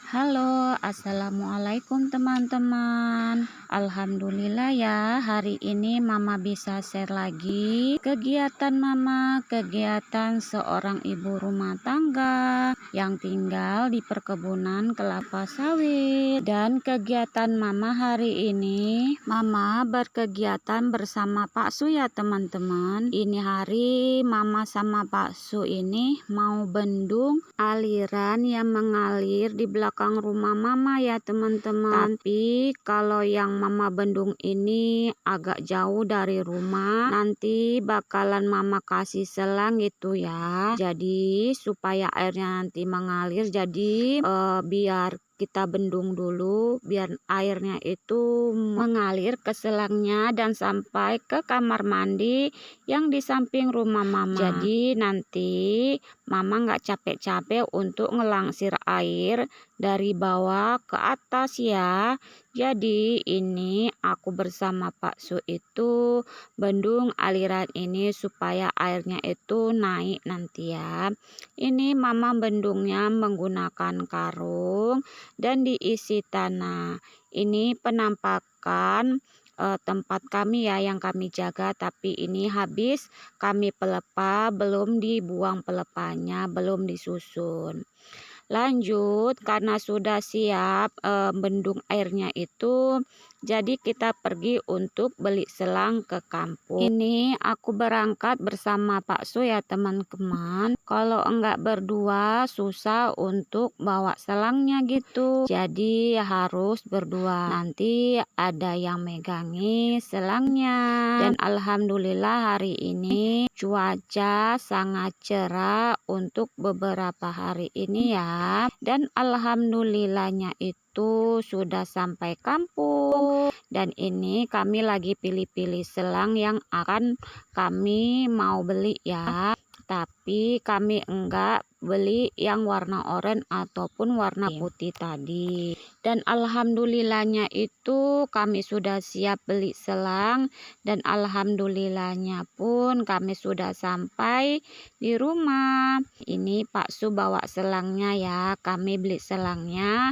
Halo, assalamualaikum teman-teman. Alhamdulillah ya, hari ini Mama bisa share lagi kegiatan Mama, kegiatan seorang ibu rumah tangga yang tinggal di perkebunan kelapa sawit. Dan kegiatan Mama hari ini, Mama berkegiatan bersama Pak Su ya teman-teman. Ini hari Mama sama Pak Su ini mau bendung aliran yang mengalir di belakang rumah Mama ya teman-teman. Tapi kalau yang Mama bendung ini agak jauh dari rumah, nanti bakalan Mama kasih selang gitu ya. Jadi supaya airnya nanti mengalir, jadi biar kita bendung dulu biar airnya itu mengalir ke selangnya dan sampai ke kamar mandi yang di samping rumah Mama. Jadi nanti Mama nggak capek-capek untuk ngelangsir air dari bawah ke atas ya. Jadi ini aku bersama Pak Su itu bendung aliran ini supaya airnya itu naik nanti ya. Ini Mama bendungnya menggunakan karung dan diisi tanah. Ini penampakan tempat kami ya yang kami jaga, tapi ini habis kami pelepah, belum dibuang pelepahnya, belum disusun. Lanjut, karena sudah siap bendung airnya itu, jadi kita pergi untuk beli selang ke kampung. Ini aku berangkat bersama Pak Su ya teman-teman. Kalau enggak berdua susah untuk bawa selangnya gitu. Jadi harus berdua. Nanti ada yang megangi selangnya. Dan alhamdulillah hari ini cuaca sangat cerah untuk beberapa hari ini ya. Dan alhamdulillahnya itu sudah sampai kampung. Dan ini kami lagi pilih-pilih selang yang akan kami mau beli ya. Tapi kami enggak beli yang warna oranye ataupun warna putih tadi. Dan alhamdulillahnya itu kami sudah siap beli selang. Dan alhamdulillahnya pun kami sudah sampai di rumah. Ini Pak Su bawa selangnya ya. Kami beli selangnya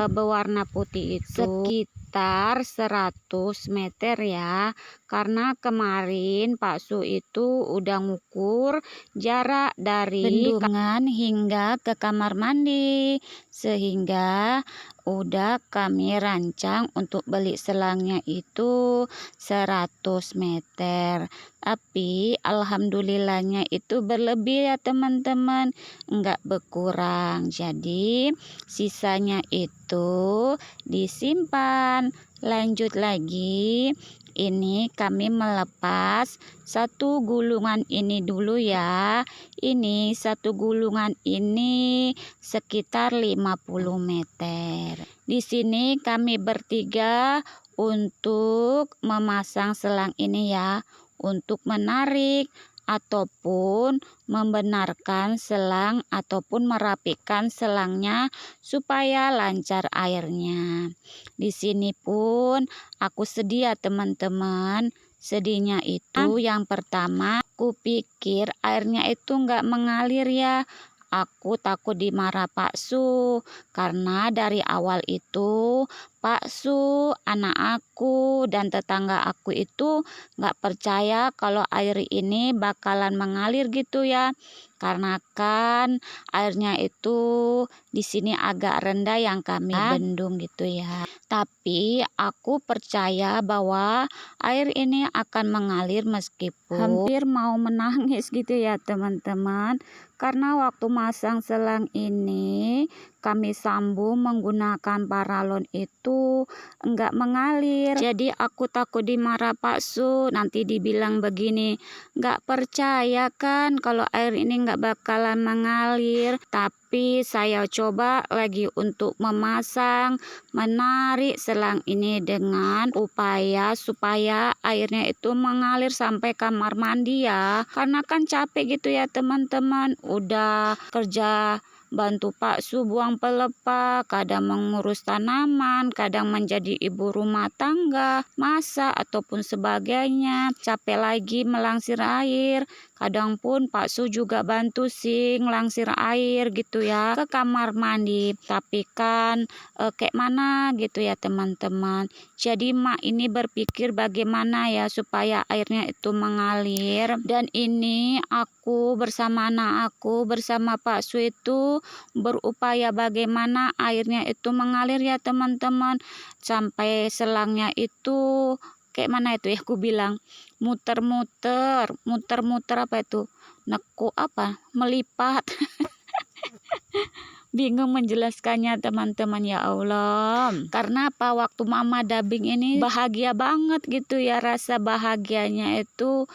berwarna putih itu sekitar 100 meter ya. Karena kemarin Pak Su itu udah ngukur jarak dari bendungan hingga ke kamar mandi, sehingga udah kami rancang untuk beli selangnya itu 100 meter. Tapi alhamdulillahnya itu berlebih ya teman-teman, enggak berkurang. Jadi sisanya itu disimpan. Lanjut lagi, ini kami melepas satu gulungan ini dulu ya. Ini satu gulungan ini sekitar 50 meter. Di sini kami bertiga untuk memasang selang ini ya, untuk menarik ataupun membenarkan selang ataupun merapikan selangnya supaya lancar airnya. Di sini pun aku sedia teman-teman. Sedihnya itu yang pertama, aku pikir airnya itu nggak mengalir ya. Aku takut dimarah Pak Su, karena dari awal itu Pak Su, anak aku dan tetangga aku itu nggak percaya kalau air ini bakalan mengalir gitu ya. Karena kan airnya itu di sini agak rendah yang kami bendung gitu ya. Tapi aku percaya bahwa air ini akan mengalir meskipun hampir mau menangis gitu ya teman-teman. Karena waktu masang selang ini kami sambung menggunakan paralon itu enggak mengalir. Jadi aku takut dimarah Pak Su, nanti dibilang begini, enggak percaya kan kalau air ini enggak bakalan mengalir. Tapi saya coba lagi untuk memasang, menarik selang ini dengan upaya supaya airnya itu mengalir sampai kamar mandi ya. Karena kan capek gitu ya teman-teman, udah kerja bantu Pak Su buang pelepah, kadang mengurus tanaman, kadang menjadi ibu rumah tangga, masak ataupun sebagainya. Capek lagi melangsir air. Kadang pun Pak Su juga bantu sih ngelangsir air gitu ya ke kamar mandi. Tapi kan kayak mana gitu ya teman-teman. Jadi mak ini berpikir bagaimana ya supaya airnya itu mengalir. Dan ini aku bersama anak aku bersama Pak Su itu berupaya bagaimana airnya itu mengalir ya teman-teman. Sampai selangnya itu kayak mana itu ya, aku bilang muter-muter apa itu, neku apa, melipat. Bingung menjelaskannya teman-teman, ya Allah. Karena apa, waktu mama dubbing ini bahagia banget gitu ya, rasa bahagianya itu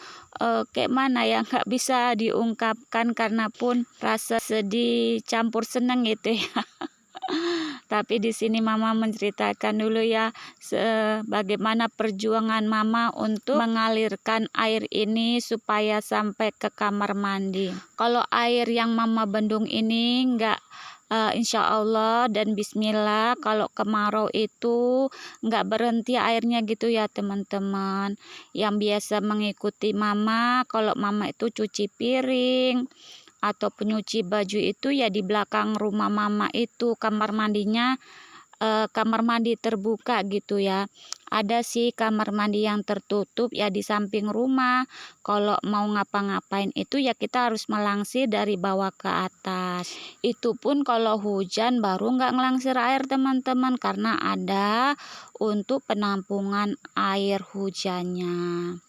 kayak mana ya, nggak bisa diungkapkan karena pun rasa sedih campur seneng gitu ya. Tapi di sini mama menceritakan dulu ya bagaimana perjuangan mama untuk mengalirkan air ini supaya sampai ke kamar mandi. Kalau air yang mama bendung ini enggak insya Allah dan bismillah, kalau kemarau itu nggak berhenti airnya gitu ya teman-teman. Yang biasa mengikuti mama, kalau mama itu cuci piring atau penyuci baju itu ya di belakang rumah mama itu kamar mandinya, kamar mandi terbuka gitu ya. Ada sih kamar mandi yang tertutup ya di samping rumah. Kalau mau ngapa-ngapain itu ya kita harus melangsir dari bawah ke atas. Itu pun kalau hujan baru nggak ngelangsir air teman-teman, karena ada untuk penampungan air hujannya.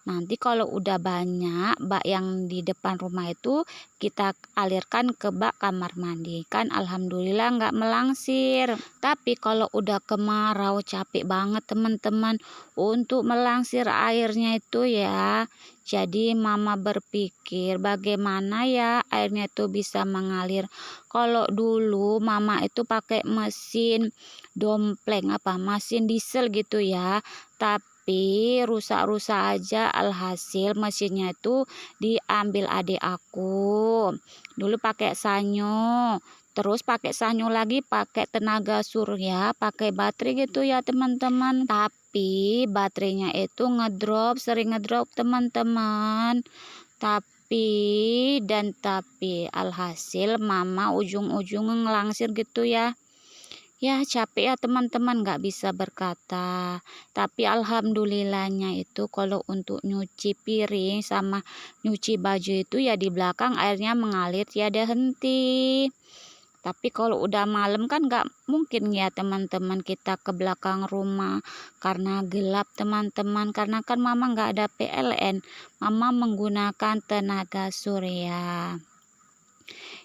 Nanti kalau udah banyak bak yang di depan rumah itu kita alirkan ke bak kamar mandi. Kan alhamdulillah nggak melangsir. Tapi kalau udah kemarau capek banget teman-teman untuk melangsir airnya itu ya. Jadi mama berpikir bagaimana ya airnya itu bisa mengalir. Kalau dulu mama itu pakai mesin dompleng mesin diesel gitu ya. Tapi rusak-rusak aja, alhasil mesinnya itu diambil adik aku. Dulu pakai sanyo, terus pakai sanyo lagi pakai tenaga surya, pakai baterai gitu ya teman-teman. Tapi baterainya itu sering ngedrop teman-teman. Tapi alhasil mama ujung-ujungnya ngelangsir gitu ya. Ya capek ya teman-teman, nggak bisa berkata. Tapi alhamdulillahnya itu kalau untuk nyuci piring sama nyuci baju itu ya di belakang airnya mengalir tiada henti. Tapi kalau udah malam kan nggak mungkin ya teman-teman kita ke belakang rumah karena gelap teman-teman. Karena kan mama nggak ada PLN, mama menggunakan tenaga surya.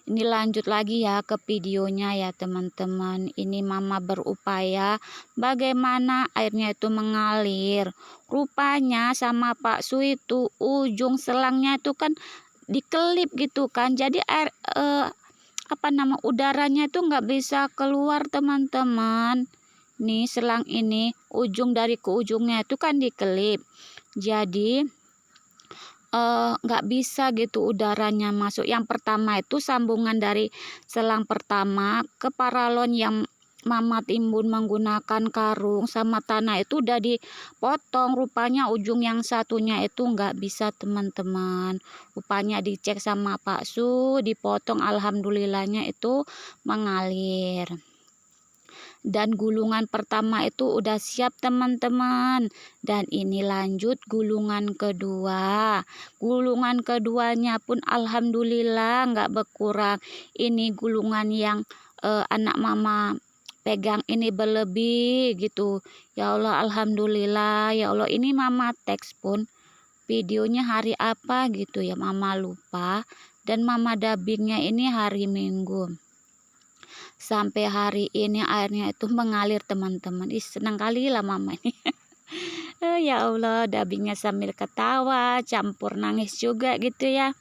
Ini lanjut lagi ya ke videonya ya teman-teman. Ini mama berupaya bagaimana airnya itu mengalir. Rupanya sama Pak Su itu ujung selangnya itu kan dikelip gitu kan. Jadi air udaranya itu nggak bisa keluar teman-teman. Nih selang ini ujung dari ke ujungnya itu kan dikelip. Jadi nggak bisa gitu udaranya masuk. Yang pertama itu sambungan dari selang pertama ke paralon yang mama timbun menggunakan karung sama tanah itu udah dipotong. Rupanya ujung yang satunya itu nggak bisa teman-teman. Rupanya dicek sama Pak Su, dipotong, alhamdulillahnya itu mengalir. Dan gulungan pertama itu udah siap teman-teman. Dan ini lanjut gulungan kedua. Gulungan keduanya pun alhamdulillah nggak berkurang. Ini gulungan yang anak mama pegang ini berlebih gitu. Ya Allah alhamdulillah. Ya Allah, ini mama teks pun videonya hari apa gitu ya mama lupa. Dan mama dubbingnya ini hari Minggu. Sampai hari ini airnya itu mengalir teman-teman. Senang kali lah mama ini. Ya Allah, dubbingnya sambil ketawa campur nangis juga gitu ya.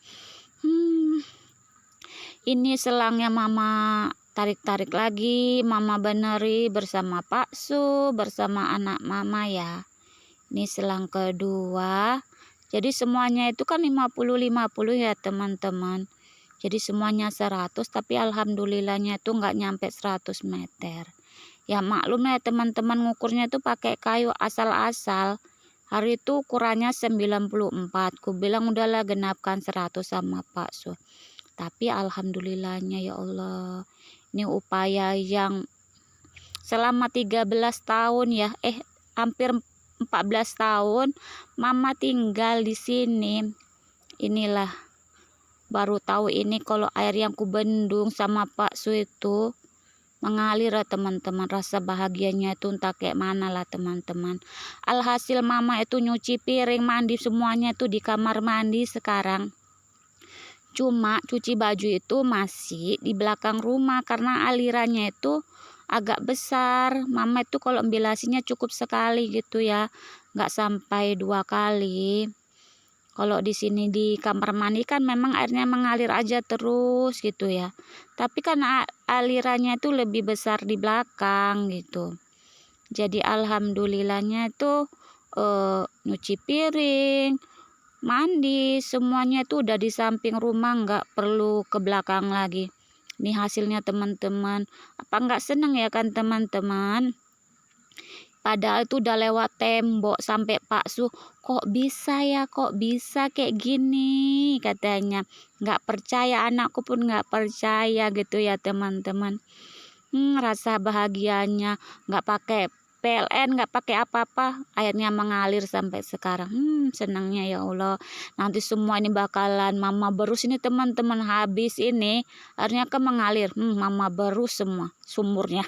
Ini selangnya mama tarik-tarik lagi, mama beneri bersama Pak Su, bersama anak mama ya. Ini selang kedua. Jadi semuanya itu kan 50-50 ya teman-teman. Jadi semuanya 100, tapi alhamdulillahnya itu nggak nyampe 100 meter. Ya maklum ya teman-teman, ngukurnya itu pakai kayu asal-asal. Hari itu ukurannya 94. Ku bilang udahlah genapkan 100 sama Pak Su. Tapi alhamdulillahnya ya Allah, ini upaya yang selama 13 tahun ya, hampir 14 tahun Mama tinggal di sini. Inilah baru tahu ini kalau air yang kubendung sama Pak Su itu mengalir ya teman-teman. Rasa bahagianya itu entah kayak mana lah teman-teman. Alhasil Mama itu nyuci piring, mandi semuanya itu di kamar mandi sekarang. Cuma cuci baju itu masih di belakang rumah karena alirannya itu agak besar. Mama itu kalau ambilasinya cukup sekali gitu ya, nggak sampai 2 kali. Kalau di sini di kamar mandi kan memang airnya mengalir aja terus gitu ya. Tapi kan alirannya itu lebih besar di belakang gitu. Jadi alhamdulillahnya itu nyuci piring, mandi, semuanya itu udah di samping rumah, nggak perlu ke belakang lagi. Ini hasilnya teman-teman. Apa nggak seneng ya kan teman-teman? Padahal itu udah lewat tembok sampai Pak Su, kok bisa ya, kok bisa kayak gini katanya. Nggak percaya, anakku pun nggak percaya gitu ya teman-teman. Rasa bahagianya nggak pakai PLN, nggak pakai apa-apa, airnya mengalir sampai sekarang. Senangnya ya Allah. Nanti semua ini bakalan Mama berus ini teman-teman, habis ini airnya ke mengalir. Mama berus semua sumurnya.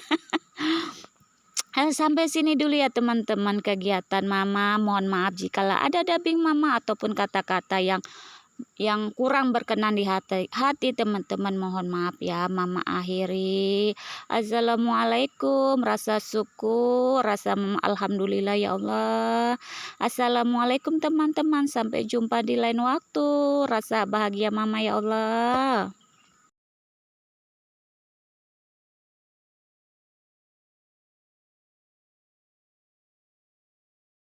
Sampai sini dulu ya teman-teman kegiatan Mama. Mohon maaf jika ada dubbing Mama ataupun kata-kata yang kurang berkenan di hati teman-teman, mohon maaf ya. Mama akhiri. Assalamualaikum, rasa syukur, rasa alhamdulillah ya Allah. Assalamualaikum teman-teman, sampai jumpa di lain waktu. Rasa bahagia Mama ya Allah.